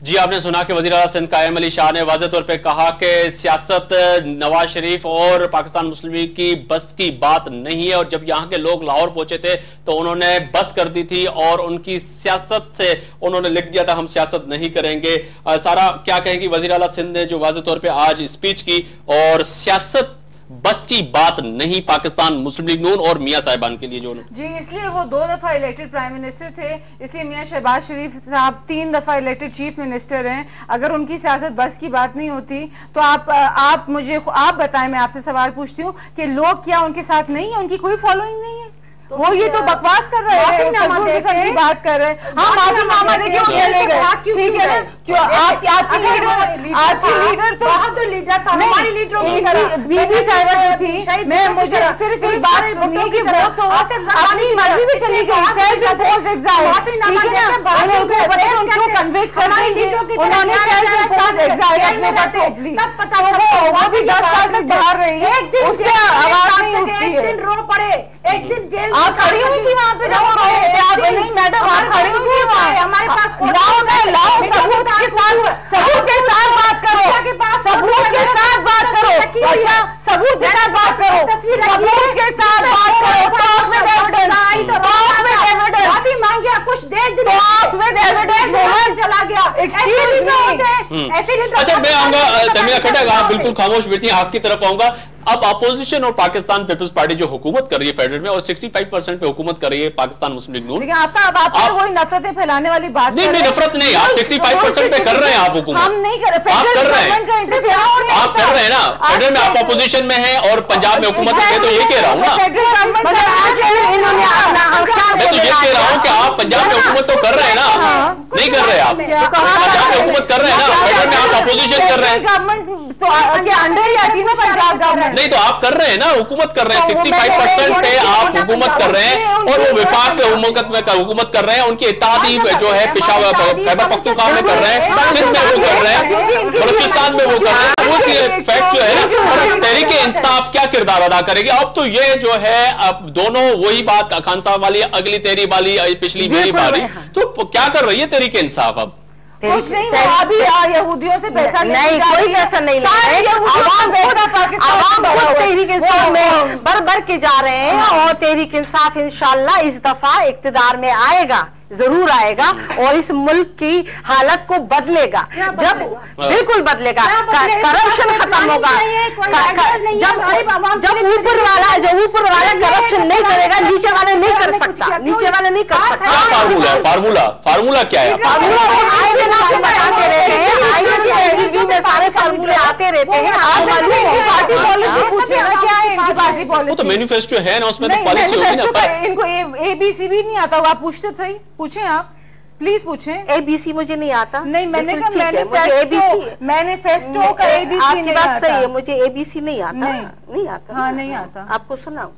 جی آپ نے سنا کہ وزیر اعلیٰ سندھ قائم علی شاہ نے واضح طور پہ کہا کہ سیاست نواز شریف اور پاکستان مسلم لیگ کی بس کی بات نہیں ہے، اور جب یہاں کے لوگ لاہور پہنچے تھے تو انہوں نے بس کر دی تھی اور ان کی سیاست سے انہوں نے لکھ دیا تھا ہم سیاست نہیں کریں گے۔ سارا کیا کہیں گی وزیر اعلیٰ سندھ نے جو واضح طور پہ آج اسپیچ کی، اور سیاست بس کی بات نہیں پاکستان مسلم لیگ نون اور میاں صاحبان کے لیے جو جی اس لیے وہ 2 دفعہ الیکٹڈ پرائم منسٹر تھے، اس لیے میاں شہباز شریف صاحب 3 دفعہ الیکٹڈ چیف منسٹر ہیں۔ اگر ان کی سیاست بس کی بات نہیں ہوتی تو آپ مجھے بتائیں، میں آپ سے سوال پوچھتی ہوں کہ لوگ کیا ان کے ساتھ نہیں ہیں؟ ان کی کوئی فالوئنگ نہیں ہے؟ وہ یہ تو بکواس کر رہے ہیں، بات کر رہے ہیں۔ ہاں معافی نامہ دے کے چلے گئے، ٹھیک ہے نا؟ کیوں آپ کی لیڈر تو ہماری لیڈر بی بی صاحبہ جو تھی، میں مجھے صرف اس بات سنی کہ وہ تو اپنی مرضی سے چلی گئی، سیلف امپوزڈ ایگزائل، ٹھیک ہے نا؟ ان کو کنوکٹ کرنے کے لیے انہوں نے سیلف امپوزڈ ایگزائل اپنے اوپر تھوپ لی، وہ بھی 10 سال تک باہر رہی ہے، اس کے آواز نہیں اٹھتی ہے۔ ایک دن رو پڑے، ایک دن جیل آپ کھڑی ہوئی تھی وہاں پہ، نہیں میڈم آپ کھڑی ہوئی تھی وہاں، ہمارے پاس لاؤ ثبوت کے ساتھ بات کرو، ثبوت کے ساتھ بات کرو، ثبوت کے ساتھ بات کرو، ثبوت کے ساتھ بات کرو، talk with evidence, talk with evidence, معافی مانگیا کچھ دیر دن ٹاک ود ایویڈنس چلا گیا۔ اچھا میں آؤں گا تمیرہ کھٹک، آپ بالکل خاموش بیٹھی ہیں، آپ کی طرف آؤں گا۔ اب اپوزیشن اور پاکستان پیپلز پارٹی جو حکومت کر رہی ہے فیڈرل میں، اور 65% پہ حکومت کر رہی ہے پاکستان مسلم لیگ نون، لیکن آپ وہی نفرتیں پھیلانے والی بات نہیں نفرت نہیں، آپ 65% پہ کر رہے ہیں، آپ حکومت ہم نہیں کر رہے، آپ کر رہے ہیں، آپ کر رہے ہیں نا، فیڈرل میں آپ اپوزیشن میں ہیں اور پنجاب میں حکومت ہے، تو یہ کہہ رہا ہوں نا، میں تو یہ کہہ رہا ہوں کہ آپ پنجاب میں حکومت تو کر رہے ہیں نا، نہیں کر رہے آپ پنجاب میں حکومت کر رہے ہیں نا، فیڈرل میں آپ اپوزیشن کر رہے ہیں، نہیں تو آپ کر رہے ہیں نا، حکومت کر رہے ہیں، 65% پہ آپ حکومت کر رہے ہیں، اور وہ وفاق پہ حکومت کر رہے ہیں، ان کی اتحادی جو ہے پشاور خیبر پختونخوا میں کر رہے ہیں، سندھ میں وہ کر رہے ہیں، بلوچستان میں وہ کر رہے ہیں، وہ فیکٹ جو ہے نا، تحریک انصاف کیا کردار ادا کرے گی؟ اب تو یہ جو ہے اب دونوں وہی بات خان صاحب والی، اگلی تیری والی، پچھلی میری والی، تو کیا کر رہی ہے تحریک انصاف؟ اب کچھ نہیں، ابھی یہودیوں سے پیسہ نہیں، کوئی پیسہ نہیں لے رہے، عوام خود تحریک انصاف میں بڑھ کے جا رہے ہیں، اور تحریک انصاف انشاءاللہ اس دفعہ اقتدار میں آئے گا، ضرور آئے گا، اور اس ملک کی حالت کو بدلے گا، جب بالکل بدلے گا، کرپشن ختم ہوگا، جب اوپر والا کرپشن نہیں کرے گا، نیچے والے نہیں کر سکتا، نیچے والے نہیں کر سکتا۔ فارمولا کیا ہے؟ بتاتے رہتے ہیں، سارے فارمولے آتے رہتے ہیں، وہ تو مینیفیسٹو ہے نا، اس میں تو پالیسی ہوگی نا، ان کو اے بی سی بھی نہیں آتا، وہ آپ پوچھتے تھے، پوچھیں آپ پلیز پوچھیں۔ اے بی سی مجھے نہیں آتا، نہیں میں نے کہا مینیفیسٹو کا اے بی سی آپ کی بات صحیح ہے، مجھے اے بی سی نہیں آتا، نہیں آتا، ہاں نہیں آتا، آپ کو سناؤں؟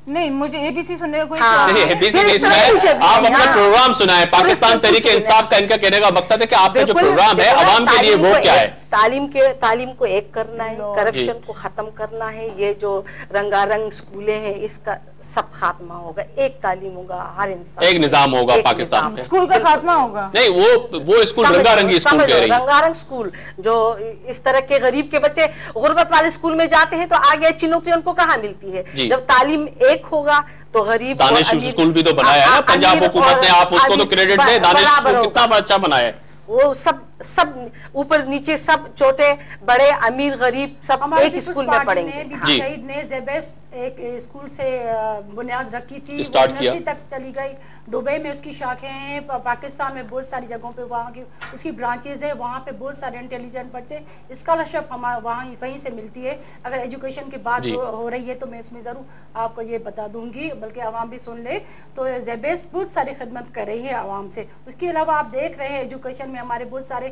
نہیں مجھے اے بی سی سننے کا کوئی اے بی سی نہیں سنائے، آپ اپنا پروگرام سنائیں، پاکستان تحریک انصاف کا ان کا کہنے کا مقصد ہے کہ آپ کا جو پروگرام ہے عوام کے لیے وہ کیا ہے؟ تعلیم کو ایک کرنا ہے، کرپشن کو ختم کرنا ہے، یہ جو رنگا رنگ سکولیں ہیں اس کا سب خاتمہ ہوگا، ایک تعلیم ہوگا، ہر انسان ایک نظام ہوگا پاکستان میں، اسکول کا خاتمہ ہوگا، نہیں وہ اسکول رنگا رنگی اسکول کہہ رہی ہے، رنگا رنگ اسکول، جو اس طرح کے غریب کے بچے غربت والے اسکول میں جاتے ہیں تو آگے اچھی نوکری ان کو کہاں ملتی ہے؟ جب تعلیم ایک ہوگا تو غریب، دانش اسکول بھی تو بنایا ہے نا پنجاب حکومت نے، آپ اس کو تو کریڈٹ دیں، دانش اسکول کتنا اچھا بنایا ہے، وہ سب اوپر نیچے سب چھوٹے بڑے امیر غریب سب ایک اسکول میں پڑھیں گے۔ شہید نے زیبیس ایک اسکول سے بنیاد رکھی تھی، یونیورسٹی تک چلی گئی، دبئی میں اس کی شاخیں ہیں، پاکستان میں بہت ساری جگہوں پہ وہاں کی اس کی برانچز ہیں، وہاں پہ بہت سارے انٹیلیجنٹ بچے، اسکالرشپ وہیں سے ملتی ہے۔ اگر ایجوکیشن کی بات ہو رہی ہے تو میں اس میں ضرور آپ کو یہ بتا دوں گی، بلکہ عوام بھی سن لے، تو زیبیس بہت ساری خدمت کر رہی ہے عوام سے۔ اس کے علاوہ آپ دیکھ رہے ہیں ایجوکیشن میں ہمارے بہت سارے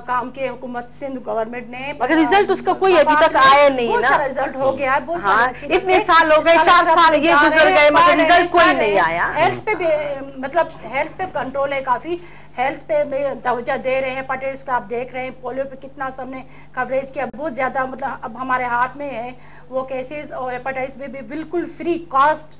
کام کے حکومت سندھ گورنمنٹ نے، مگر رزلٹ اس کا کوئی ابھی تک آیا نہیں نا، رزلٹ ہو گیا ہے، بہت سارے اتنے سال ہو گئے، 4 سال یہ گزر گئے مگر رزلٹ کوئی نہیں آیا۔ ہیلتھ پہ مطلب ہیلتھ پہ کنٹرول ہے، کافی ہیلتھ پہ توجہ دے رہے ہیں، پٹیز کا آپ دیکھ رہے ہیں، پولیو پہ کتنا سب نے کوریج کیا، بہت زیادہ، مطلب اب ہمارے ہاتھ میں ہے وہ کیسز، اور ہیپاٹائٹس پہ بھی بالکل فری کاسٹ